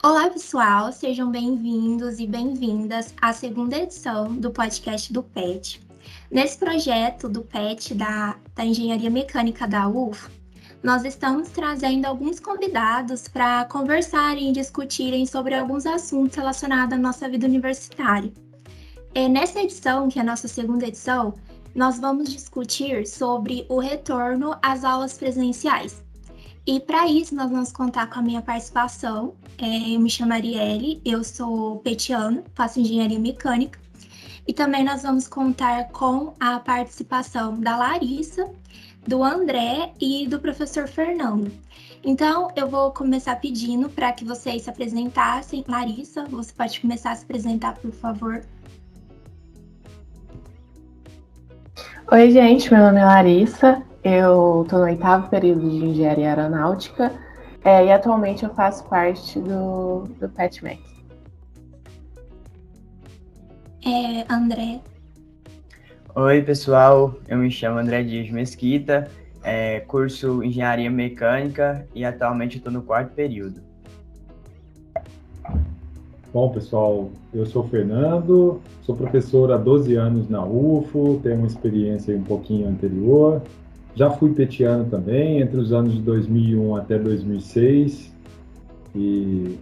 Olá, pessoal, sejam bem-vindos e bem-vindas à segunda edição do podcast do PET. Nesse projeto do PET da Engenharia Mecânica da UF, nós estamos trazendo alguns convidados para conversarem e discutirem sobre alguns assuntos relacionados à nossa vida universitária. Nessa edição, que é a nossa segunda edição, nós vamos discutir sobre o retorno às aulas presenciais. E para isso, nós vamos contar com a minha participação. Eu me chamo Arielle, eu sou petiana, faço engenharia mecânica. E também nós vamos contar com a participação da Larissa, do André e do professor Fernando. Então, eu vou começar pedindo para que vocês se apresentassem. Larissa, você pode começar a se apresentar, por favor. Oi, gente, meu nome é Larissa, eu estou no 8º período de Engenharia Aeronáutica e atualmente eu faço parte do PetMec. André. Oi, pessoal, eu me chamo André Dias Mesquita, curso Engenharia Mecânica e atualmente estou no 4º período. Bom, pessoal, eu sou o Fernando, sou professor há 12 anos na UFO, tenho uma experiência um pouquinho anterior. Já fui petiano também, entre os anos de 2001 até 2006. E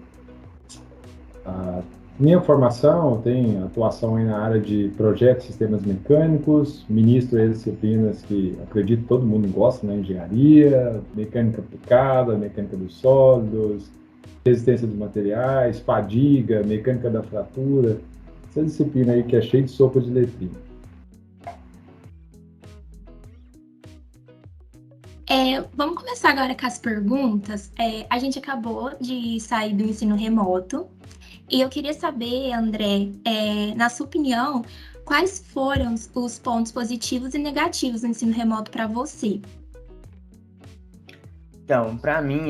a minha formação tem atuação aí na área de projetos e sistemas mecânicos, ministro as disciplinas que acredito todo mundo gosta na engenharia, mecânica aplicada, mecânica dos sólidos, resistência dos materiais, fadiga, mecânica da fratura, essa disciplina aí que é cheia de sopa de letrinha. Vamos começar agora com as perguntas. A gente acabou de sair do ensino remoto e eu queria saber, André, na sua opinião, quais foram os pontos positivos e negativos do ensino remoto para você? Então, para mim,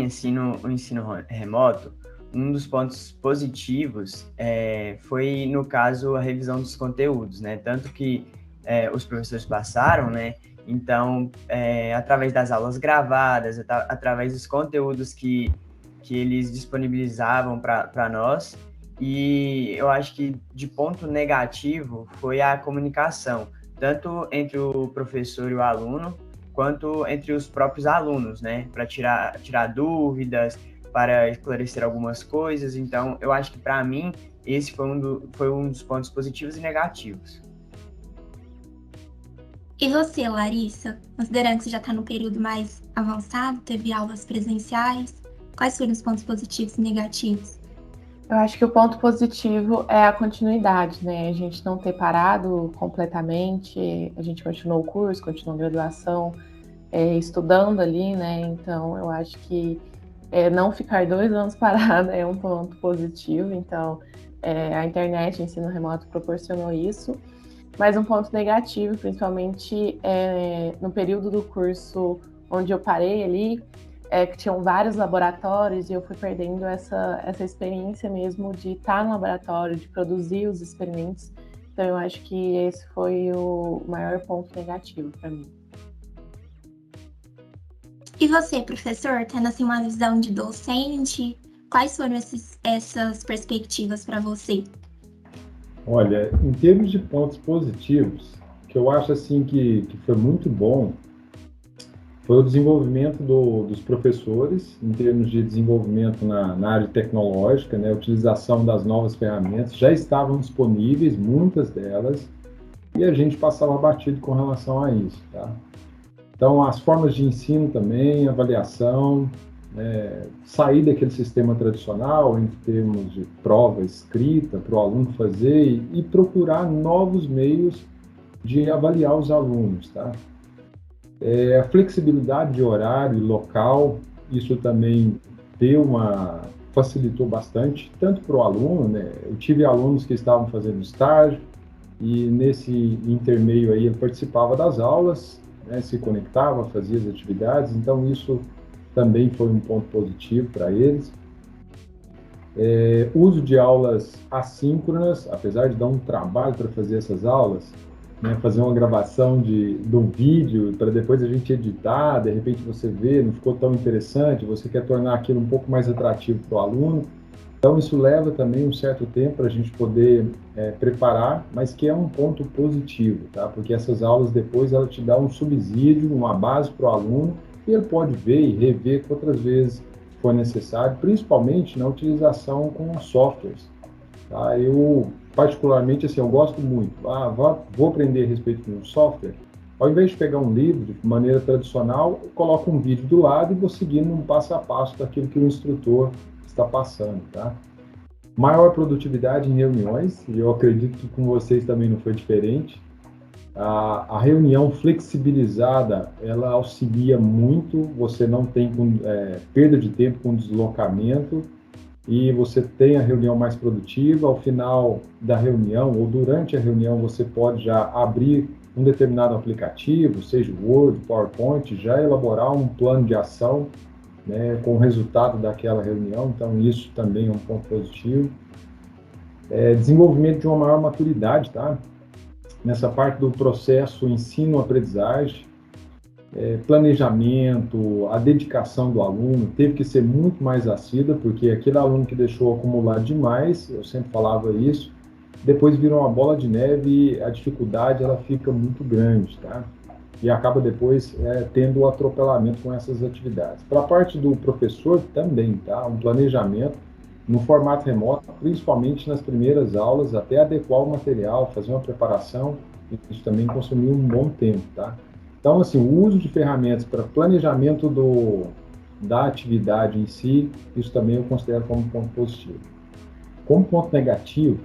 o ensino remoto, um dos pontos positivos foi, no caso, a revisão dos conteúdos, né? Tanto que os professores passaram, né? Então, através das aulas gravadas, através dos conteúdos que eles disponibilizavam para nós, e eu acho que de ponto negativo foi a comunicação, tanto entre o professor e o aluno, quanto entre os próprios alunos, né? Para tirar dúvidas, para esclarecer algumas coisas. Então, eu acho que para mim esse foi um dos pontos positivos e negativos. E você, Larissa, considerando que você já está no período mais avançado, teve aulas presenciais, quais foram os pontos positivos e negativos? Eu acho que o ponto positivo é a continuidade, né? A gente não ter parado completamente, a gente continuou o curso, continuou a graduação, estudando ali, né? Então, eu acho que não ficar 2 anos parado é um ponto positivo. Então, a internet, o ensino remoto proporcionou isso. Mas um ponto negativo, principalmente no período do curso onde eu parei ali, que tinham vários laboratórios e eu fui perdendo essa experiência mesmo de estar no laboratório, de produzir os experimentos. Então, eu acho que esse foi o maior ponto negativo para mim. E você, professor, tendo assim uma visão de docente, quais foram essas perspectivas para você? Olha, em termos de pontos positivos, que eu acho assim que foi muito bom, foi o desenvolvimento dos professores, em termos de desenvolvimento na área tecnológica, né, a utilização das novas ferramentas, já estavam disponíveis, muitas delas, e a gente passava batido com relação a isso, tá? Então, as formas de ensino também, avaliação, sair daquele sistema tradicional, em termos de prova escrita, para o aluno fazer, e procurar novos meios de avaliar os alunos, tá? A flexibilidade de horário e local, isso também facilitou bastante, tanto para o aluno, né? Eu tive alunos que estavam fazendo estágio, e nesse intermeio aí ele participava das aulas, né, se conectava, fazia as atividades, então isso também foi um ponto positivo para eles. Uso de aulas assíncronas, apesar de dar um trabalho para fazer essas aulas, né, fazer uma gravação de um vídeo para depois a gente editar, de repente você vê, não ficou tão interessante, você quer tornar aquilo um pouco mais atrativo para o aluno, Então, isso leva também um certo tempo para a gente poder preparar, mas que é um ponto positivo, tá? Porque essas aulas depois ela te dá um subsídio, uma base para o aluno, e ele pode ver e rever quantas vezes for necessário, principalmente na utilização com softwares. Tá? Eu, particularmente, assim, eu gosto muito. Vou aprender a respeito de um software. Ao invés de pegar um livro de maneira tradicional, eu coloco um vídeo do lado e vou seguindo um passo a passo daquilo que o instrutor está passando, tá? Maior produtividade em reuniões, e eu acredito que com vocês também não foi diferente. A reunião flexibilizada, ela auxilia muito, você não tem perda de tempo com deslocamento, e você tem a reunião mais produtiva. Ao final da reunião ou durante a reunião, você pode já abrir um determinado aplicativo, seja Word, PowerPoint, já elaborar um plano de ação, né, com o resultado daquela reunião. Então, isso também é um ponto positivo. Desenvolvimento de uma maior maturidade, tá? Nessa parte do processo ensino-aprendizagem, planejamento, a dedicação do aluno teve que ser muito mais assídua, porque aquele aluno que deixou acumular demais, eu sempre falava isso, depois vira uma bola de neve e a dificuldade ela fica muito grande, tá? E acaba depois tendo o atropelamento com essas atividades. Para a parte do professor também, tá? Um planejamento no formato remoto, principalmente nas primeiras aulas, até adequar o material, fazer uma preparação, isso também consumiu um bom tempo, tá? Então, assim, o uso de ferramentas para planejamento da atividade em si, isso também eu considero como ponto positivo. Como ponto negativo,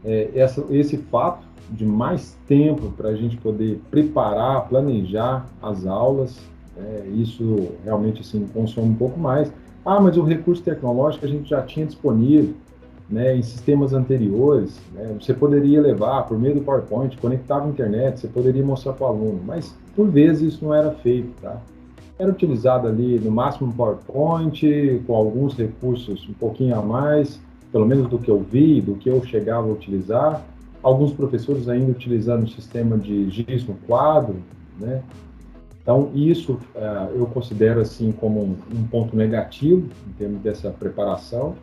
esse fato de mais tempo para a gente poder preparar, planejar as aulas, isso realmente assim, consome um pouco mais. Mas o recurso tecnológico a gente já tinha disponível, né, em sistemas anteriores, né, você poderia levar por meio do PowerPoint, conectava a internet, você poderia mostrar para o aluno, mas por vezes isso não era feito, tá? Era utilizado ali no máximo um PowerPoint, com alguns recursos um pouquinho a mais, pelo menos do que eu vi, do que eu chegava a utilizar. Alguns professores ainda utilizando o sistema de giz no quadro, né? Então, isso eu considero assim como um ponto negativo em termos dessa preparação.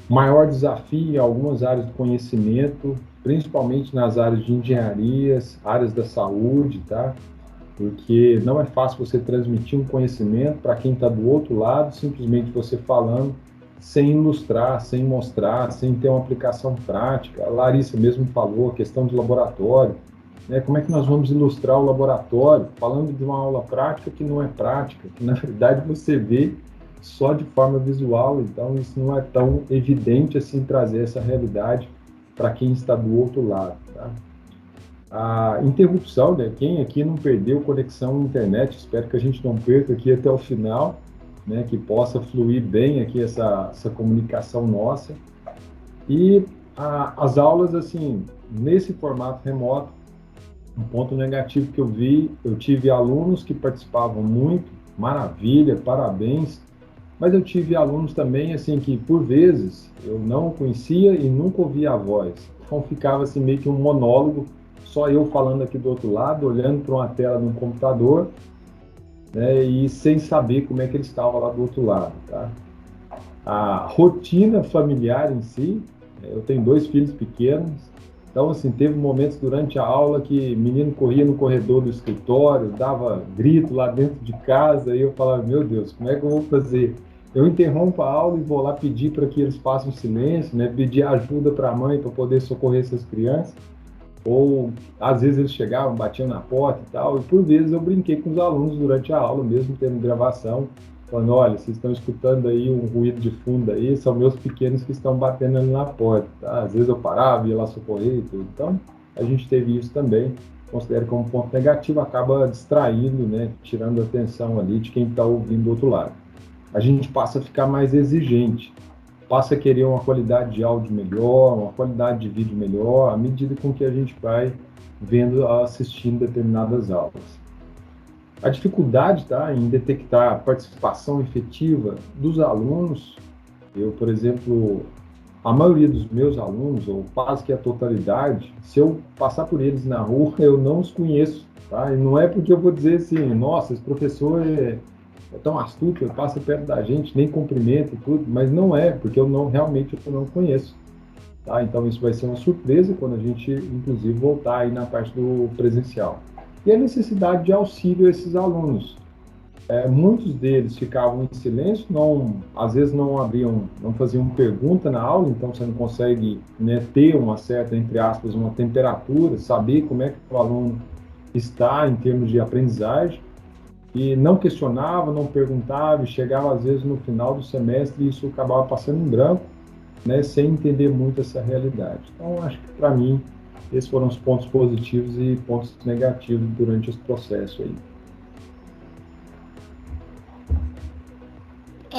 Maior desafio em algumas áreas do conhecimento, principalmente nas áreas de engenharias, áreas da saúde, tá? Porque não é fácil você transmitir um conhecimento para quem está do outro lado, simplesmente você falando, sem ilustrar, sem mostrar, sem ter uma aplicação prática. A Larissa mesmo falou, a questão do laboratório, né? Como é que nós vamos ilustrar o laboratório falando de uma aula prática que não é prática, que na verdade você vê só de forma visual, então isso não é tão evidente assim trazer essa realidade para quem está do outro lado, tá? A interrupção, né? Quem aqui não perdeu conexão à internet, espero que a gente não perca aqui até o final, né? Que possa fluir bem aqui essa comunicação nossa. E as aulas, assim, nesse formato remoto, um ponto negativo que eu tive alunos que participavam muito, maravilha, parabéns, mas eu tive alunos também, assim, que por vezes eu não conhecia e nunca ouvia a voz. Então ficava assim meio que um monólogo, só eu falando aqui do outro lado, olhando para uma tela de um computador, né, e sem saber como é que ele estava lá do outro lado, tá? A rotina familiar em si, eu tenho 2 filhos pequenos, então assim, teve momentos durante a aula que menino corria no corredor do escritório, dava grito lá dentro de casa, e eu falava, meu Deus, como é que eu vou fazer? Eu interrompo a aula e vou lá pedir para que eles façam silêncio, né, pedir ajuda para a mãe para poder socorrer essas crianças, ou às vezes eles chegavam, batiam na porta e tal, e por vezes eu brinquei com os alunos durante a aula, mesmo tendo gravação, falando, olha, vocês estão escutando aí um ruído de fundo aí, são meus pequenos que estão batendo ali na porta, tá? Às vezes eu parava, ia lá socorrer e tudo. Então, a gente teve isso também, considero como ponto negativo, acaba distraindo, né, tirando a atenção ali de quem está ouvindo do outro lado. A gente passa a ficar mais exigente, passa a querer uma qualidade de áudio melhor, uma qualidade de vídeo melhor, à medida com que a gente vai vendo, assistindo determinadas aulas. A dificuldade, tá, em detectar a participação efetiva dos alunos, eu, por exemplo, a maioria dos meus alunos, ou quase que a totalidade, se eu passar por eles na rua, eu não os conheço, tá? E não é porque eu vou dizer assim, nossa, esse professor é tão astuto, ele passa perto da gente, nem cumprimenta e tudo, mas não é, porque realmente eu não conheço. Tá? Então isso vai ser uma surpresa quando a gente, inclusive, voltar aí na parte do presencial. E a necessidade de auxílio a esses alunos. Muitos deles ficavam em silêncio, às vezes não faziam pergunta na aula, então você não consegue, né, ter uma certa, entre aspas, uma temperatura, saber como é que o aluno está em termos de aprendizagem, e não questionava, não perguntava, e chegava às vezes no final do semestre e isso acabava passando em branco, né, sem entender muito essa realidade. Então, acho que para mim, esses foram os pontos positivos e pontos negativos durante esse processo aí.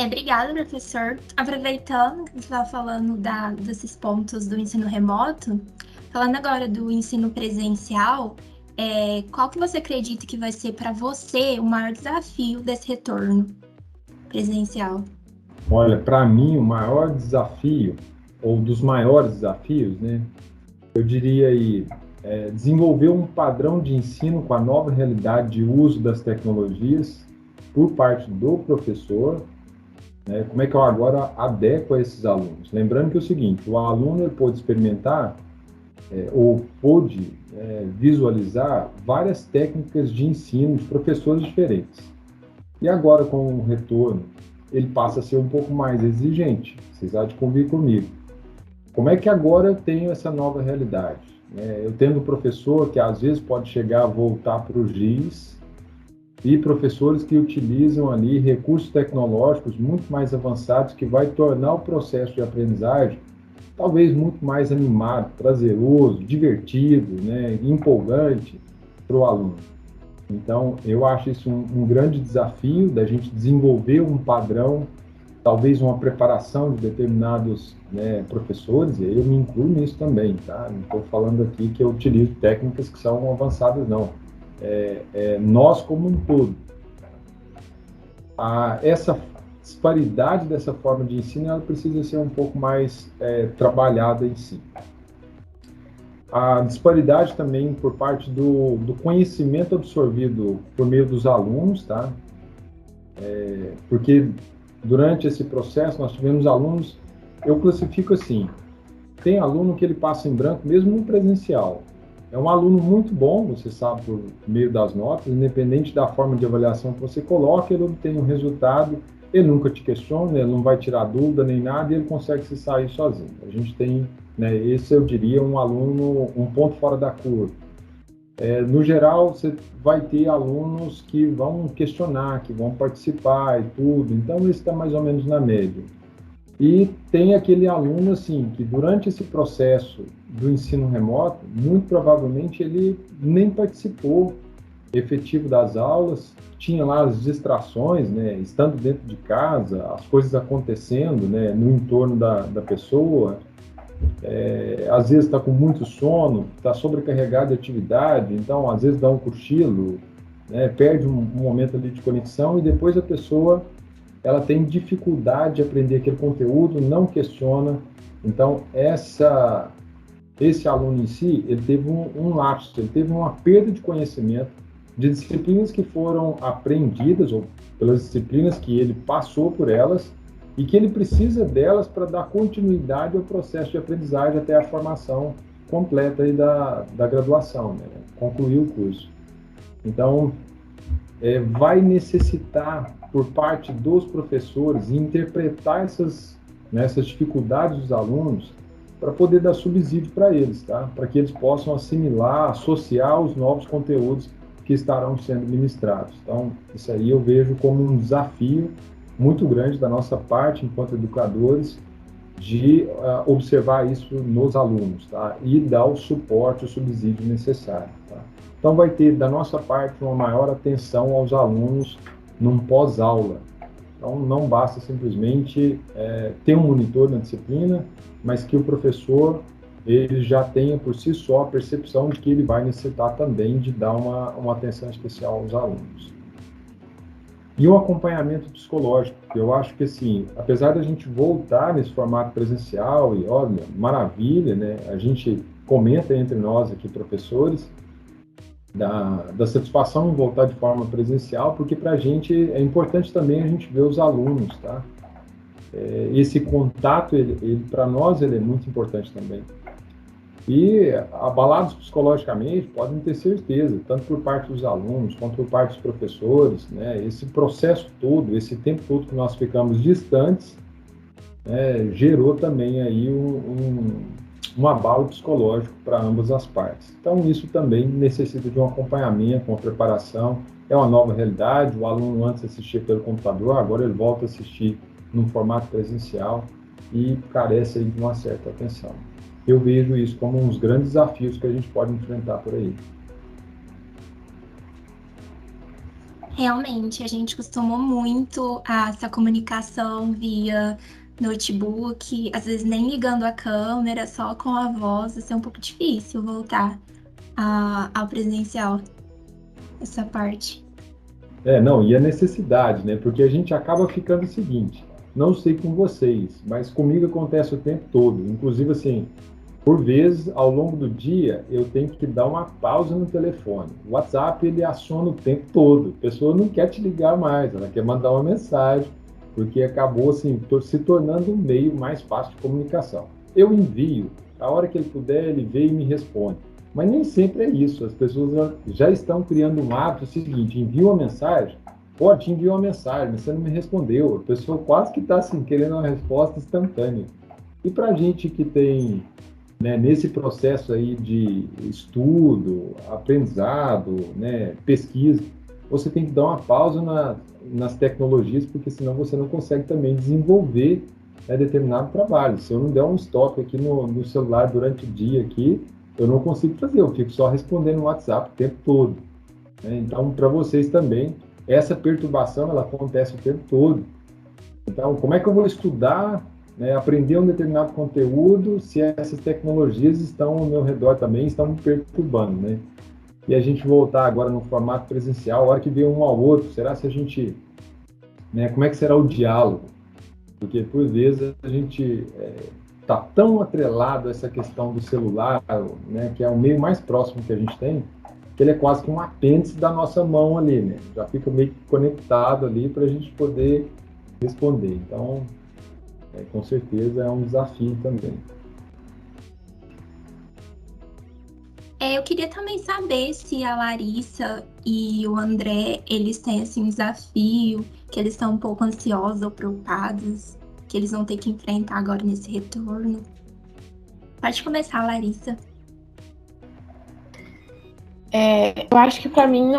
Obrigada, professor. Aproveitando que você estava falando desses pontos do ensino remoto, falando agora do ensino presencial, qual que você acredita que vai ser para você o maior desafio desse retorno presencial? Olha, para mim, o maior desafio, ou dos maiores desafios, né, eu diria aí, desenvolver um padrão de ensino com a nova realidade de uso das tecnologias por parte do professor, né, como é que eu agora adequo a esses alunos? Lembrando que é o seguinte, o aluno ele pôde experimentar ou pôde visualizar várias técnicas de ensino de professores diferentes. E agora, com o retorno, ele passa a ser um pouco mais exigente. Vocês há de convir comigo. Como é que agora eu tenho essa nova realidade? Eu tendo um professor que às vezes pode chegar a voltar para o giz e professores que utilizam ali recursos tecnológicos muito mais avançados que vai tornar o processo de aprendizagem talvez muito mais animado, prazeroso, divertido, né, empolgante para o aluno. Então, eu acho isso um grande desafio da gente desenvolver um padrão, talvez uma preparação de determinados, né, professores, e eu me incluo nisso também, tá? Não estou falando aqui que eu utilizo técnicas que são avançadas, não. Nós como um todo. Essa disparidade dessa forma de ensino, ela precisa ser um pouco mais trabalhada em si. A disparidade também por parte do conhecimento absorvido por meio dos alunos, tá? Porque durante esse processo nós tivemos alunos, eu classifico assim, tem aluno que ele passa em branco mesmo no presencial. É um aluno muito bom, você sabe, por meio das notas, independente da forma de avaliação que você coloca, ele obtém um resultado, ele nunca te questiona, ele não vai tirar dúvida nem nada, e ele consegue se sair sozinho. A gente tem, né, esse eu diria, um aluno, um ponto fora da curva. No geral, você vai ter alunos que vão questionar, que vão participar e tudo, então ele está mais ou menos na média. E tem aquele aluno, assim, que durante esse processo do ensino remoto, muito provavelmente ele nem participou efetivo das aulas, tinha lá as distrações, né, estando dentro de casa, as coisas acontecendo, né, no entorno da pessoa, às vezes está com muito sono, está sobrecarregado de atividade, então às vezes dá um cochilo, né, perde um momento ali de conexão e depois a pessoa ela tem dificuldade de aprender aquele conteúdo, não questiona. Então, esse aluno em si, ele teve um lapso, ele teve uma perda de conhecimento de disciplinas que foram aprendidas, ou pelas disciplinas que ele passou por elas, e que ele precisa delas para dar continuidade ao processo de aprendizagem até a formação completa aí da graduação, né? Concluir o curso. Então, vai necessitar, por parte dos professores, interpretar essas dificuldades dos alunos para poder dar subsídio para eles, tá? Para que eles possam assimilar, associar os novos conteúdos que estarão sendo ministrados. Então, isso aí eu vejo como um desafio muito grande da nossa parte, enquanto educadores, de observar isso nos alunos, tá? E dar o suporte, o subsídio necessário, tá? Então, vai ter, da nossa parte, uma maior atenção aos alunos num pós-aula. Então, não basta simplesmente ter um monitor na disciplina, mas que o professor ele já tenha por si só a percepção de que ele vai necessitar também de dar uma atenção especial aos alunos. E o acompanhamento psicológico, que eu acho que, assim, apesar da gente voltar nesse formato presencial, e olha, maravilha, né? A gente comenta entre nós aqui, professores, da satisfação em voltar de forma presencial, porque para a gente é importante também a gente ver os alunos, tá? Esse contato, ele para nós, ele é muito importante também. E abalados psicologicamente, podem ter certeza, tanto por parte dos alunos quanto por parte dos professores, né? Esse processo todo, esse tempo todo que nós ficamos distantes, né, gerou também aí um abalo psicológico para ambas as partes. Então, isso também necessita de um acompanhamento, uma preparação. É uma nova realidade, o aluno antes assistia pelo computador, agora ele volta a assistir num formato presencial e carece aí de uma certa atenção. Eu vejo isso como um dos grandes desafios que a gente pode enfrentar por aí. Realmente, a gente acostumou muito a essa comunicação via notebook, às vezes nem ligando a câmera, só com a voz, vai ser um pouco difícil voltar ao presencial, essa parte. Não, e a necessidade, né? Porque a gente acaba ficando o seguinte, não sei com vocês, mas comigo acontece o tempo todo. Inclusive, assim, por vezes, ao longo do dia, eu tenho que dar uma pausa no telefone. O WhatsApp, ele aciona o tempo todo. A pessoa não quer te ligar mais, ela quer mandar uma mensagem, porque acabou, assim, se tornando um meio mais fácil de comunicação. Eu envio, a hora que ele puder, ele vê e me responde. Mas nem sempre é isso. As pessoas já estão criando um hábito seguinte, envia uma mensagem, te enviou uma mensagem, mas você não me respondeu. A pessoa quase que está, assim, querendo uma resposta instantânea. E para a gente que tem, né, nesse processo aí de estudo, aprendizado, né, pesquisa, você tem que dar uma pausa nas tecnologias, porque senão você não consegue também desenvolver, né, determinado trabalho. Se eu não der um stop aqui no celular durante o dia aqui, eu não consigo fazer, eu fico só respondendo no WhatsApp o tempo todo, né? Então, para vocês também, essa perturbação, ela acontece o tempo todo. Então, como é que eu vou estudar, né, aprender um determinado conteúdo se essas tecnologias estão ao meu redor também, estão me perturbando, né? E a gente voltar agora no formato presencial, a hora que vê um ao outro, será se a gente, né, como é que será o diálogo? Porque, por vezes, a gente está tão atrelado a essa questão do celular, né, que é o meio mais próximo que a gente tem, que ele é quase que um apêndice da nossa mão ali, né? Já fica meio que conectado ali para a gente poder responder. Então, com certeza é um desafio também. Eu queria também saber se a Larissa e o André, eles têm assim, um desafio, que eles estão um pouco ansiosos ou preocupados, que eles vão ter que enfrentar agora nesse retorno. Pode começar, Larissa. Eu acho que para mim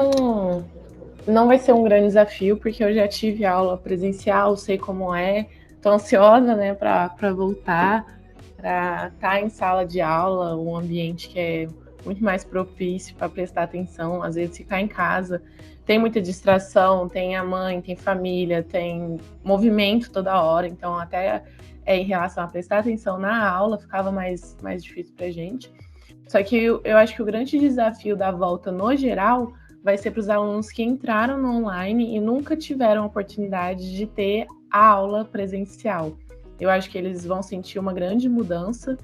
não vai ser um grande desafio, porque eu já tive aula presencial, sei como é, estou ansiosa, né, para voltar, para estar em sala de aula, um ambiente que é muito mais propício para prestar atenção. Às vezes ficar em casa tem muita distração, tem a mãe, tem família, tem movimento toda hora, então até em relação a prestar atenção na aula ficava mais difícil para a gente. Só que eu acho que o grande desafio da volta no geral vai ser para os alunos que entraram no online e nunca tiveram a oportunidade de ter a aula presencial. Eu acho que eles vão sentir uma grande mudança,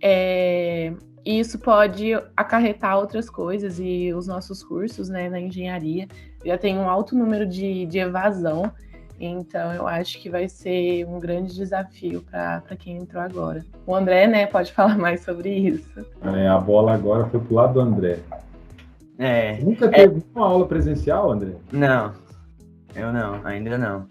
e isso pode acarretar outras coisas, e os nossos cursos, né, na engenharia já tem um alto número de evasão, então eu acho que vai ser um grande desafio para quem entrou agora. O André, né, pode falar mais sobre isso. A bola agora foi pro lado do André. Você nunca teve uma aula presencial, André? Não, eu não, ainda não.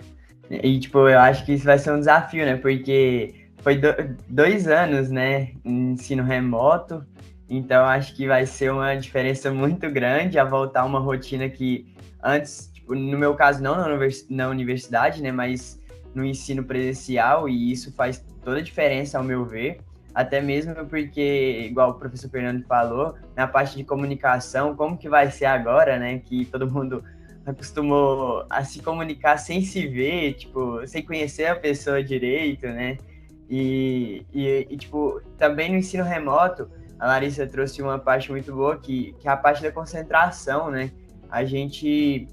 E, tipo, eu acho que isso vai ser um desafio, né? Porque foi 2 anos, né, em ensino remoto, então acho que vai ser uma diferença muito grande a voltar a uma rotina que antes, tipo, no meu caso, não na universidade, né, mas no ensino presencial, e isso faz toda a diferença, ao meu ver. Até mesmo porque, igual o professor Fernando falou, na parte de comunicação, como que vai ser agora, né, que todo mundo acostumou a se comunicar sem se ver, tipo, sem conhecer a pessoa direito, né, e tipo, também no ensino remoto, a Larissa trouxe uma parte muito boa, que é a parte da concentração, né, a gente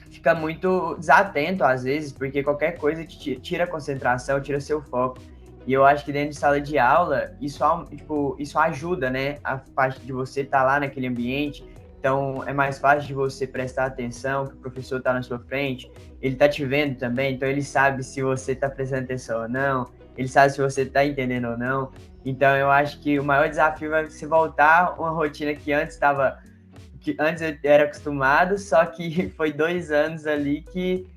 fica muito desatento às vezes, porque qualquer coisa te tira a concentração, tira seu foco. E eu acho que dentro de sala de aula, isso ajuda, né? A parte de você estar lá naquele ambiente, então é mais fácil de você prestar atenção, que o professor está na sua frente, ele está te vendo também, então ele sabe se você está prestando atenção ou não, ele sabe se você está entendendo ou não. Então eu acho que o maior desafio vai ser voltar uma rotina que antes eu era acostumado, só que foi 2 anos ali que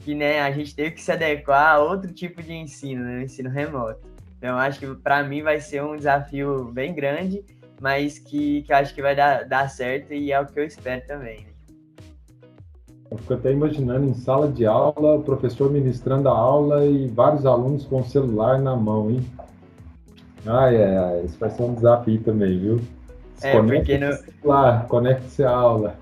né, a gente teve que se adequar a outro tipo de ensino, né, o ensino remoto. Então, eu acho que para mim vai ser um desafio bem grande, mas que eu acho que vai dar certo e é o que eu espero também. Né? Eu fico até imaginando em sala de aula, o professor ministrando a aula e vários alunos com o celular na mão, hein? Isso vai ser um desafio também, viu? Porque Desconecta o celular, conecta-se a aula.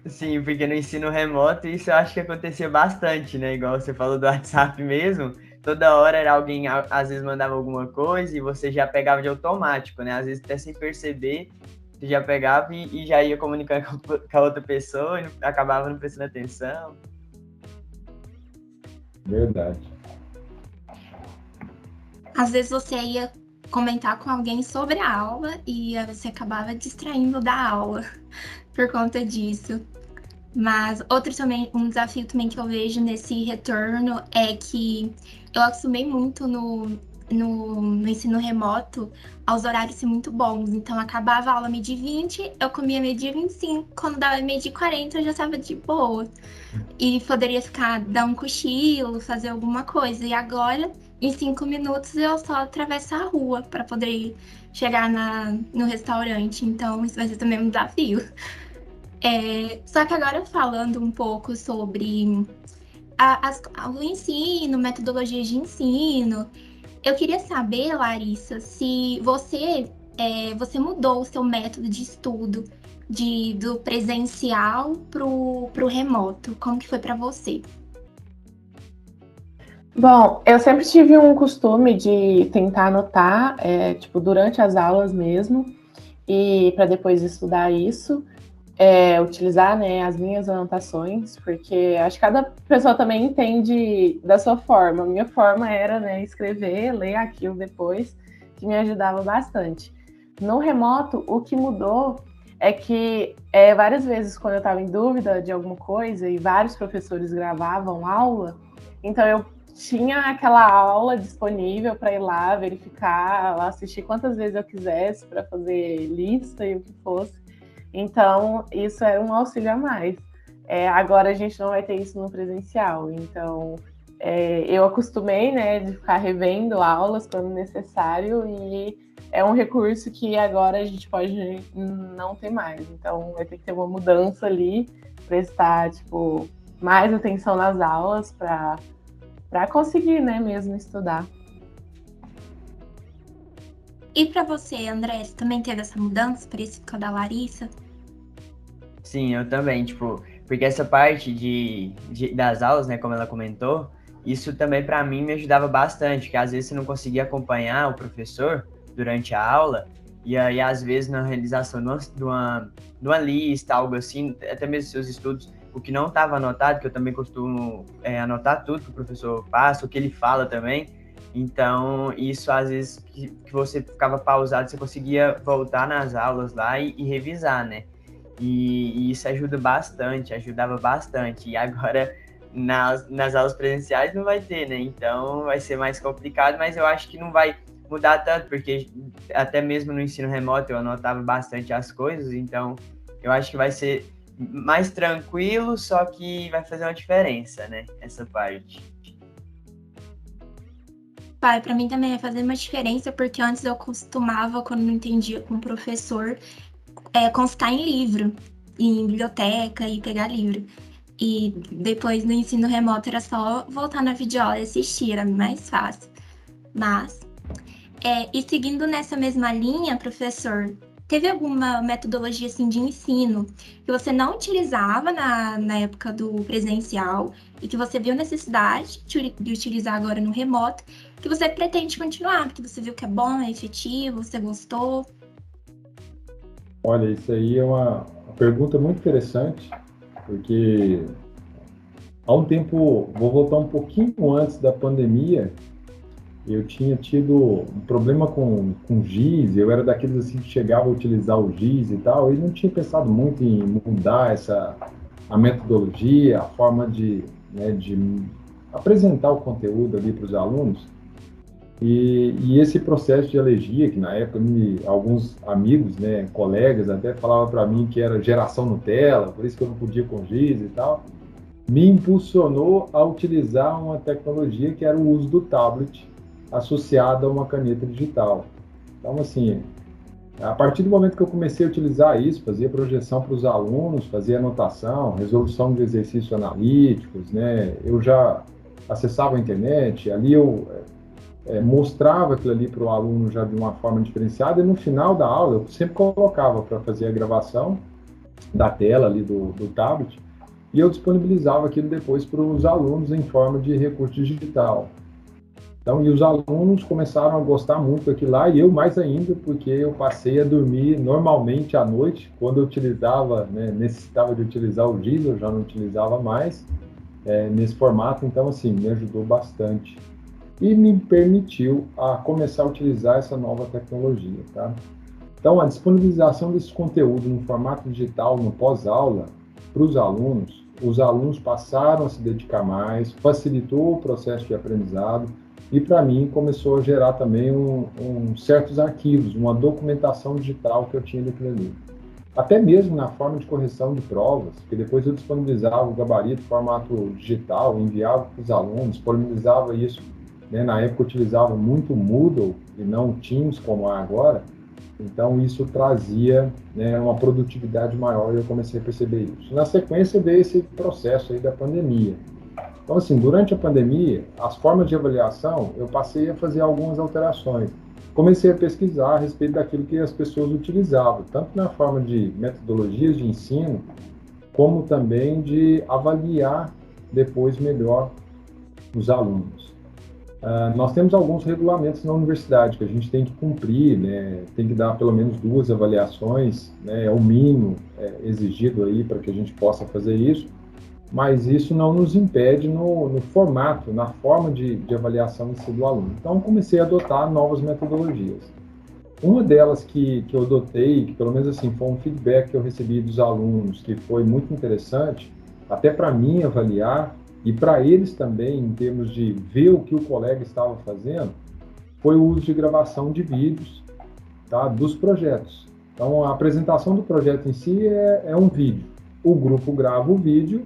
Sim, porque no ensino remoto isso eu acho que acontecia bastante, né? Igual você falou do WhatsApp mesmo, toda hora era alguém, às vezes mandava alguma coisa e você já pegava de automático, né? Às vezes até sem perceber, você já pegava e já ia comunicando com a outra pessoa e acabava não prestando atenção. Verdade. Às vezes você ia comentar com alguém sobre a aula e você acabava distraindo da aula por conta disso. Mas um desafio também que eu vejo nesse retorno é que eu acostumei muito no ensino remoto aos horários ser muito bons. Então, acabava a aula meio-dia 20, eu comia meio-dia 25. Quando dava meio-dia 40, eu já estava de boa. E poderia dar um cochilo, fazer alguma coisa. E agora, em 5 minutos, eu só atravesso a rua para poder chegar no restaurante. Então, isso vai ser também um desafio. Só que agora falando um pouco sobre o ensino, metodologias de ensino, eu queria saber, Larissa, se você mudou o seu método de estudo do presencial pro remoto. Como que foi para você? Bom, eu sempre tive um costume de tentar anotar, durante as aulas mesmo, e para depois estudar isso. Utilizar, né, as minhas anotações, porque acho que cada pessoa também entende da sua forma. A minha forma era, né, escrever, ler aquilo depois, que me ajudava bastante. No remoto, o que mudou é que várias vezes, quando eu estava em dúvida de alguma coisa e vários professores gravavam aula, então eu tinha aquela aula disponível para ir lá verificar, assistir quantas vezes eu quisesse para fazer lista e o que fosse. Então, isso é um auxílio a mais. Agora a gente não vai ter isso no presencial. Então, eu acostumei, né, de ficar revendo aulas quando necessário e é um recurso que agora a gente pode não ter mais. Então, vai ter que ter uma mudança ali, prestar, mais atenção nas aulas para conseguir, né, mesmo estudar. E para você, André, você também teve essa mudança parecido da Larissa? Sim, eu também, porque essa parte das aulas, né, como ela comentou, isso também para mim me ajudava bastante, que às vezes você não conseguia acompanhar o professor durante a aula, e aí às vezes na realização de uma lista, algo assim, até mesmo seus estudos, o que não estava anotado, que eu também costumo anotar tudo que o professor passa, o que ele fala também, então isso às vezes que você ficava pausado, você conseguia voltar nas aulas lá e revisar, né? E isso ajudava bastante. E agora, nas aulas presenciais não vai ter, né? Então vai ser mais complicado, mas eu acho que não vai mudar tanto, porque até mesmo no ensino remoto eu anotava bastante as coisas, então eu acho que vai ser mais tranquilo, só que vai fazer uma diferença, né? Essa parte. Pai, para mim também vai fazer uma diferença, porque antes eu costumava, quando não entendia com o professor, consultar em livro, em biblioteca e pegar livro. E depois no ensino remoto era só voltar na videoaula e assistir, era mais fácil. Mas, e seguindo nessa mesma linha, professor, teve alguma metodologia assim, de ensino que você não utilizava na época do presencial e que você viu necessidade de utilizar agora no remoto, que você pretende continuar, porque você viu que é bom, é efetivo, você gostou? Olha, isso aí é uma pergunta muito interessante, porque há um tempo, vou voltar um pouquinho antes da pandemia, eu tinha tido um problema com giz, eu era daqueles assim que chegava a utilizar o giz e tal, e não tinha pensado muito em mudar a metodologia, a forma de apresentar o conteúdo ali para os alunos. E esse processo de alergia, que na época alguns amigos, né, colegas até falavam para mim que era geração Nutella, por isso que eu não podia com giz e tal, me impulsionou a utilizar uma tecnologia que era o uso do tablet associado a uma caneta digital. Então, assim, a partir do momento que eu comecei a utilizar isso, fazia projeção para os alunos, fazia anotação, resolução de exercícios analíticos, né, eu já acessava a internet, ali eu mostrava aquilo ali para o aluno já de uma forma diferenciada, e no final da aula eu sempre colocava para fazer a gravação da tela ali do tablet, e eu disponibilizava aquilo depois para os alunos em forma de recurso digital. Então, e os alunos começaram a gostar muito daquilo lá, e eu mais ainda, porque eu passei a dormir normalmente à noite, quando eu utilizava, né, necessitava de utilizar o giz, eu já não utilizava mais nesse formato, então, assim, me ajudou bastante. E me permitiu começar a utilizar essa nova tecnologia, tá? Então, a disponibilização desse conteúdo no formato digital, no pós-aula, para os alunos passaram a se dedicar mais, facilitou o processo de aprendizado e, para mim, começou a gerar também certos arquivos, uma documentação digital que eu tinha daquilo ali. Até mesmo na forma de correção de provas, que depois eu disponibilizava o gabarito, formato digital, enviava para os alunos, disponibilizava isso, né? Na época eu utilizava muito o Moodle e não o Teams como é agora, então isso trazia, né, uma produtividade maior e eu comecei a perceber isso. Na sequência veio esse processo aí da pandemia. Então, assim, durante a pandemia, as formas de avaliação, eu passei a fazer algumas alterações. Comecei a pesquisar a respeito daquilo que as pessoas utilizavam, tanto na forma de metodologias de ensino, como também de avaliar depois melhor os alunos. Nós temos alguns regulamentos na universidade que a gente tem que cumprir, né? Tem que dar pelo menos 2 avaliações, né? É o mínimo exigido aí para que a gente possa fazer isso, mas isso não nos impede no formato, na forma de avaliação em si do aluno. Então, comecei a adotar novas metodologias. Uma delas que eu adotei, que pelo menos assim foi um feedback que eu recebi dos alunos, que foi muito interessante, até para mim avaliar, e para eles também, em termos de ver o que o colega estava fazendo, foi o uso de gravação de vídeos, tá, dos projetos. Então, a apresentação do projeto em si é um vídeo. O grupo grava o vídeo,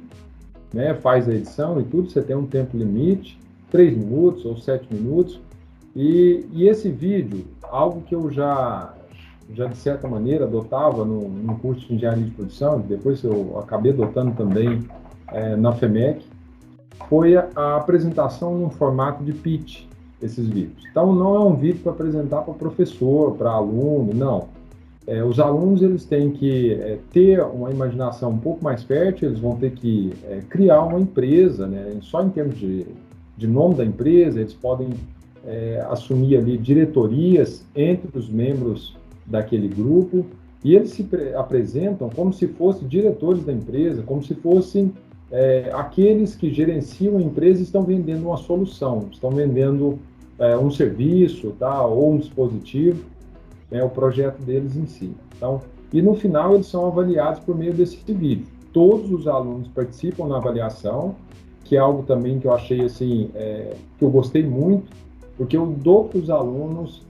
né, faz a edição e tudo, você tem um tempo limite, 3 minutos ou 7 minutos, e esse vídeo, algo que eu já de certa maneira adotava no curso de engenharia de produção, depois eu acabei adotando também na FEMEC, foi a apresentação no formato de pitch, esses vídeos. Então, não é um vídeo para apresentar para professor, para aluno, não. Os alunos eles têm que ter uma imaginação um pouco mais fértil, eles vão ter que criar uma empresa, né? Só em termos de nome da empresa, eles podem assumir ali diretorias entre os membros daquele grupo, e eles se apresentam como se fossem diretores da empresa, como se fossem aqueles que gerenciam a empresa e estão vendendo uma solução, estão vendendo um serviço, tá, ou um dispositivo, o projeto deles em si. Então, e no final eles são avaliados por meio desse vídeo. Todos os alunos participam na avaliação, que é algo também que eu achei assim, que eu gostei muito, porque eu dou para os alunos,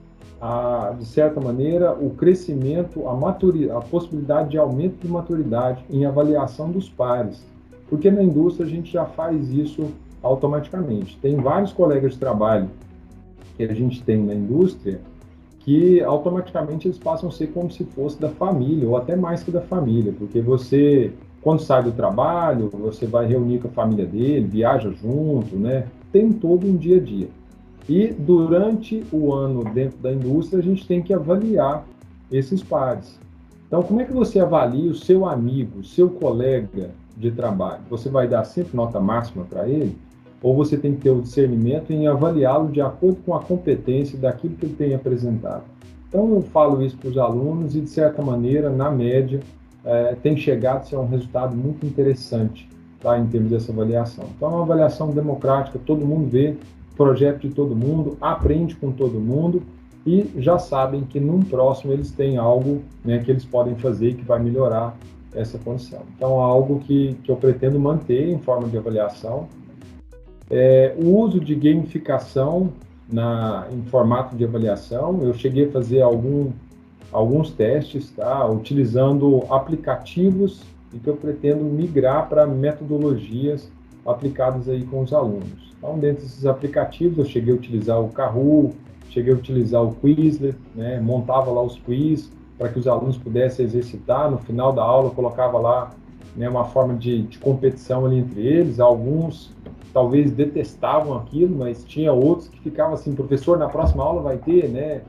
de certa maneira, o crescimento, a possibilidade de aumento de maturidade em avaliação dos pares. Porque na indústria a gente já faz isso automaticamente. Tem vários colegas de trabalho que a gente tem na indústria que automaticamente eles passam a ser como se fosse da família, ou até mais que da família, porque você, quando sai do trabalho, você vai reunir com a família dele, viaja junto, né? Tem todo um dia a dia. E durante o ano dentro da indústria, a gente tem que avaliar esses pares. Então, como é que você avalia o seu amigo, o seu colega de trabalho? Você vai dar sempre nota máxima para ele? Ou você tem que ter o discernimento em avaliá-lo de acordo com a competência daquilo que ele tem apresentado? Então, eu falo isso para os alunos e, de certa maneira, na média, tem chegado a ser um resultado muito interessante, tá, em termos dessa avaliação. Então, é uma avaliação democrática, todo mundo vê, projeto de todo mundo, aprende com todo mundo e já sabem que num próximo eles têm algo, né, que eles podem fazer e que vai melhorar essa condição. Então, algo que eu pretendo manter em forma de avaliação. O uso de gamificação em formato de avaliação, eu cheguei a fazer alguns testes, tá, utilizando aplicativos e que eu pretendo migrar para metodologias aplicadas aí com os alunos. Então, dentro desses aplicativos, eu cheguei a utilizar o Kahoot, cheguei a utilizar o Quizlet, né, montava lá os quiz para que os alunos pudessem exercitar. No final da aula, eu colocava lá, né, uma forma de competição ali entre eles. Alguns talvez detestavam aquilo, mas tinha outros que ficavam assim, professor, na próxima aula vai ter, né?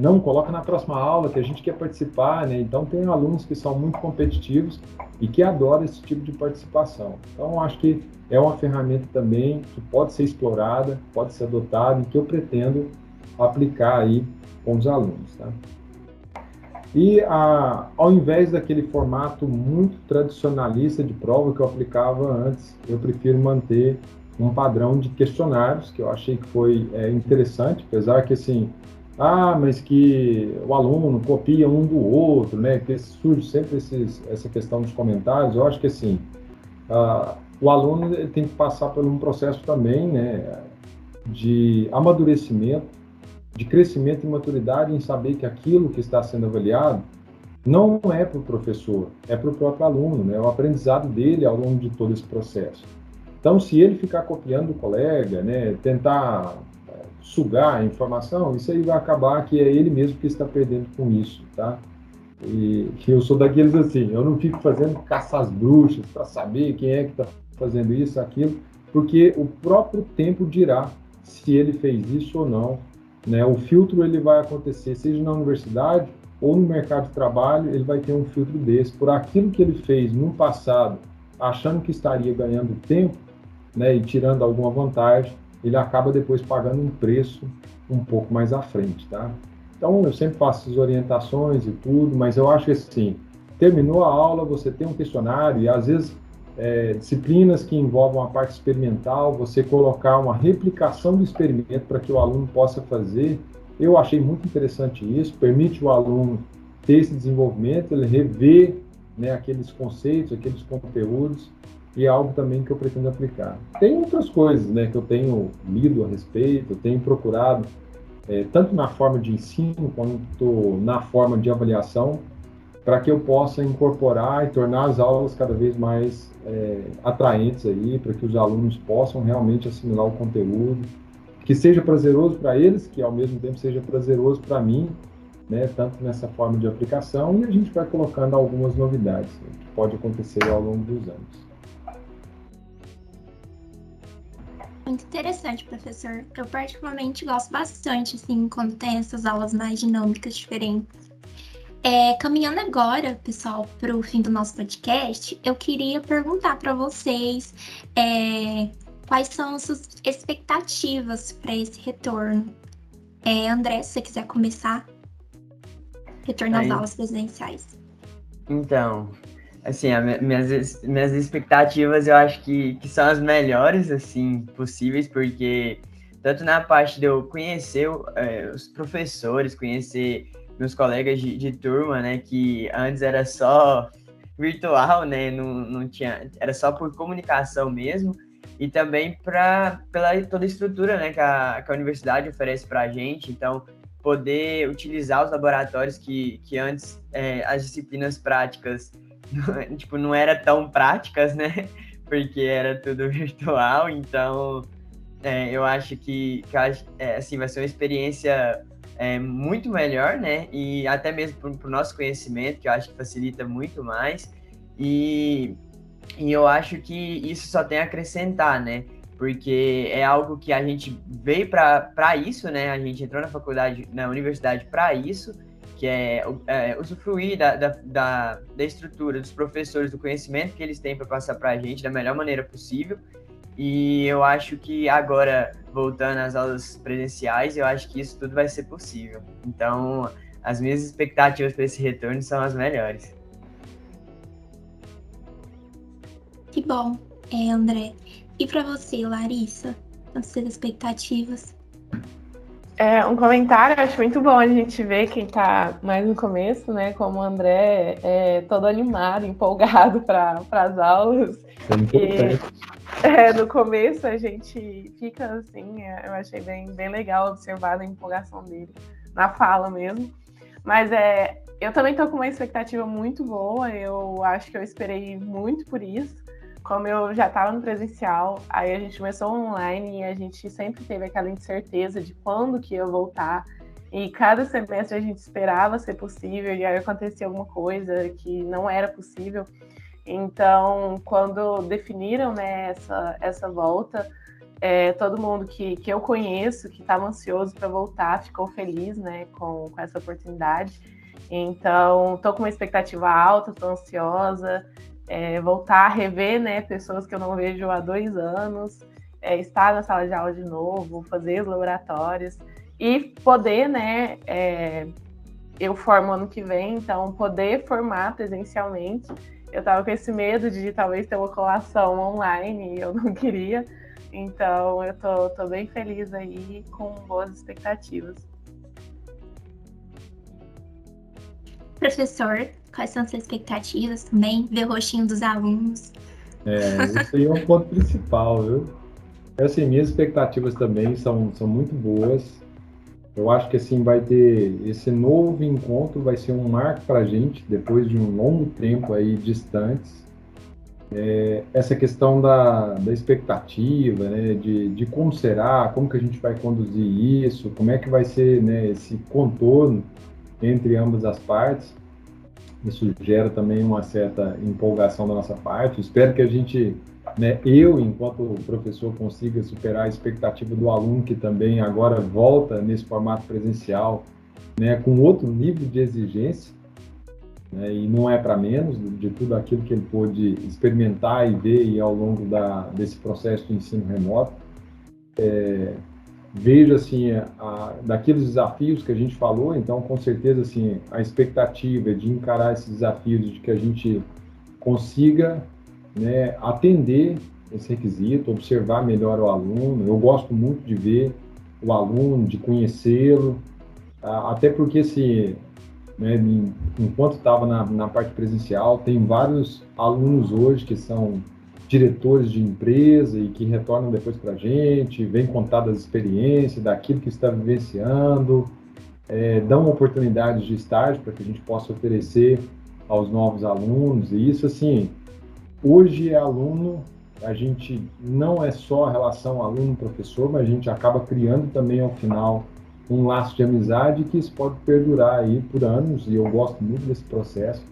Não, coloca na próxima aula que a gente quer participar, né? Então, tem alunos que são muito competitivos e que adoram esse tipo de participação. Então, acho que é uma ferramenta também que pode ser explorada, pode ser adotada e que eu pretendo aplicar aí com os alunos, tá? E ao invés daquele formato muito tradicionalista de prova que eu aplicava antes, eu prefiro manter um padrão de questionários, que eu achei que foi interessante, apesar que assim, mas que o aluno copia um do outro, né? Que surge sempre essa questão dos comentários. Eu acho que assim, o aluno ele tem que passar por um processo também, né, de amadurecimento, de crescimento e maturidade em saber que aquilo que está sendo avaliado não é para o professor, é para o próprio aluno, né? É o aprendizado dele ao longo de todo esse processo. Então, se ele ficar copiando o colega, né, tentar sugar a informação, isso aí vai acabar que é ele mesmo que está perdendo com isso, tá? E eu sou daqueles assim, eu não fico fazendo caça às bruxas para saber quem é que está fazendo isso, aquilo, porque o próprio tempo dirá se ele fez isso ou não, né? O filtro ele vai acontecer, seja na universidade ou no mercado de trabalho, ele vai ter um filtro desse, por aquilo que ele fez no passado, achando que estaria ganhando tempo, né, e tirando alguma vantagem, ele acaba depois pagando um preço um pouco mais à frente, tá? Então, eu sempre faço essas orientações e tudo, mas eu acho que assim, terminou a aula, você tem um questionário, e às vezes disciplinas que envolvam a parte experimental, você colocar uma replicação do experimento para que o aluno possa fazer, eu achei muito interessante isso, permite o aluno ter esse desenvolvimento, ele rever, né, aqueles conceitos, aqueles conteúdos, e é algo também que eu pretendo aplicar. Tem outras coisas, né, que eu tenho lido a respeito, eu tenho procurado, tanto na forma de ensino quanto na forma de avaliação, para que eu possa incorporar e tornar as aulas cada vez mais atraentes aí, para que os alunos possam realmente assimilar o conteúdo, que seja prazeroso para eles, que ao mesmo tempo seja prazeroso para mim, né, tanto nessa forma de aplicação, e a gente vai colocando algumas novidades, né, que pode acontecer ao longo dos anos. Muito interessante, professor. Eu particularmente gosto bastante, assim, quando tem essas aulas mais dinâmicas, diferentes. Caminhando agora, pessoal, para o fim do nosso podcast, eu queria perguntar para vocês quais são as suas expectativas para esse retorno. André, se você quiser começar, retorno às aulas presenciais. Então, assim, minhas expectativas eu acho que são as melhores, assim, possíveis, porque tanto na parte de eu conhecer os professores, conhecer meus colegas de turma, né, que antes era só virtual, né, não tinha, era só por comunicação mesmo, e também pela toda a estrutura, né, que a universidade oferece para a gente, então poder utilizar os laboratórios que antes as disciplinas práticas tipo, não era tão práticas, né, porque era tudo virtual, então eu acho que assim, vai ser uma experiência muito melhor, né? E até mesmo para o nosso conhecimento, que eu acho que facilita muito mais. E eu acho que isso só tem a acrescentar, né? Porque é algo que a gente veio para isso, né? A gente entrou na universidade para isso, que é usufruir da estrutura dos professores, do conhecimento que eles têm para passar para a gente da melhor maneira possível. E eu acho que agora, voltando às aulas presenciais, eu acho que isso tudo vai ser possível. Então, as minhas expectativas para esse retorno são as melhores. Que bom, André. E para você, Larissa? as suas expectativas? Um comentário, eu acho muito bom a gente ver quem está mais no começo, né? Como o André é todo animado, empolgado para as aulas. É importante. No começo a gente fica assim, eu achei bem legal observar a empolgação dele na fala mesmo. Mas eu também estou com uma expectativa muito boa, eu acho que eu esperei muito por isso. Como eu já estava no presencial, aí a gente começou online e a gente sempre teve aquela incerteza de quando que ia voltar. E cada semestre a gente esperava ser possível e aí acontecia alguma coisa que não era possível. Então, quando definiram, né, essa volta, todo mundo que eu conheço, que estava ansioso para voltar, ficou feliz, né, com essa oportunidade. Então, estou com uma expectativa alta, estou ansiosa. Voltar a rever, né, pessoas que eu não vejo há 2 anos, estar na sala de aula de novo, fazer os laboratórios e poder, né, eu formo ano que vem, então poder formar presencialmente. Eu estava com esse medo de talvez ter uma colação online e eu não queria, então eu tô bem feliz aí, com boas expectativas. Professor, quais são as suas expectativas também? Ver o rostinho dos alunos. Isso aí é um ponto principal, viu? Assim, minhas expectativas também são muito boas. Eu acho que assim vai ter esse novo encontro, vai ser um marco para a gente depois de um longo tempo aí distantes. Essa questão da expectativa, né, de como será, como que a gente vai conduzir isso, como é que vai ser, né, esse contorno entre ambas as partes. Isso gera também uma certa empolgação da nossa parte. Espero que a gente, né, eu, enquanto professor, consiga superar a expectativa do aluno que também agora volta nesse formato presencial, né, com outro nível de exigência, né, e não é para menos de tudo aquilo que ele pôde experimentar e ver e ao longo desse processo de ensino remoto. Vejo assim daqueles desafios que a gente falou, então com certeza assim a expectativa é de encarar esses desafios, de que a gente consiga, né, atender esse requisito, observar melhor o aluno. Eu gosto muito de ver o aluno, de conhecê-lo, até porque assim, né, enquanto estava na parte presencial, tem vários alunos hoje que são diretores de empresa e que retornam depois para a gente, vêm contar das experiências, daquilo que está vivenciando, dão oportunidades de estágio para que a gente possa oferecer aos novos alunos. E isso, assim, hoje é aluno, a gente não é só a relação aluno-professor, mas a gente acaba criando também, ao final, um laço de amizade que isso pode perdurar aí por anos, e eu gosto muito desse processo,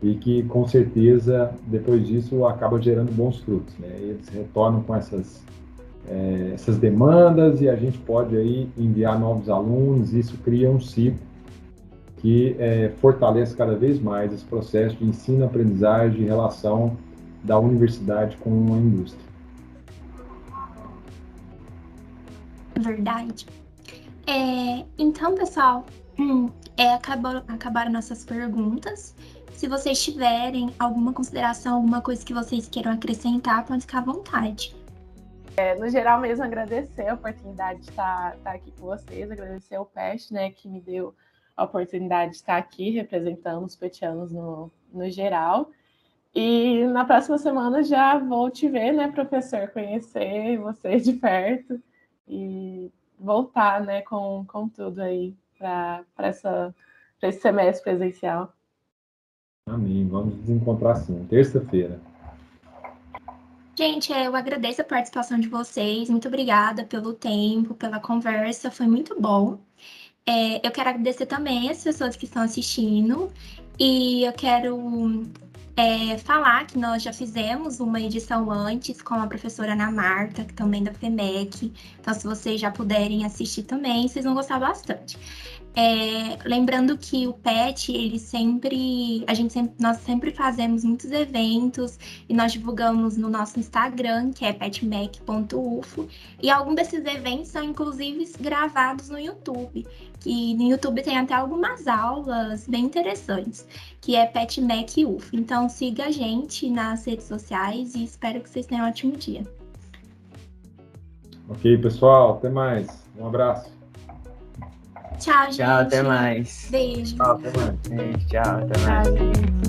e que, com certeza, depois disso, acaba gerando bons frutos, né? Eles retornam com essas demandas e a gente pode aí enviar novos alunos, e isso cria um ciclo que fortalece cada vez mais esse processo de ensino-aprendizagem e relação da universidade com a indústria. Verdade. Então, pessoal, acabaram nossas perguntas. Se vocês tiverem alguma consideração, alguma coisa que vocês queiram acrescentar, pode ficar à vontade. No geral mesmo, agradecer a oportunidade de estar aqui com vocês, agradecer ao PET, né, que me deu a oportunidade de estar aqui representando os petianos no geral. E na próxima semana já vou te ver, né, professor, conhecer você de perto e voltar, né, com tudo aí para esse semestre presencial. Amém. Vamos nos encontrar sim, terça-feira. Gente, eu agradeço a participação de vocês. Muito obrigada pelo tempo, pela conversa. Foi muito bom. Eu quero agradecer também as pessoas que estão assistindo. E eu quero falar que nós já fizemos uma edição antes com a professora Ana Marta, que também é da FEMEC. Então, se vocês já puderem assistir também, vocês vão gostar bastante. Lembrando que o PET, nós sempre fazemos muitos eventos e nós divulgamos no nosso Instagram, que é petmec.ufo, e alguns desses eventos são inclusive gravados no YouTube, que no YouTube tem até algumas aulas bem interessantes, que é petmec.ufo. Então siga a gente nas redes sociais e espero que vocês tenham um ótimo dia. Ok, pessoal, até mais. Um abraço. Tchau, gente. Tchau, até mais. Beijo. Tchau, até mais. Tchau, até Tá, mais. gente.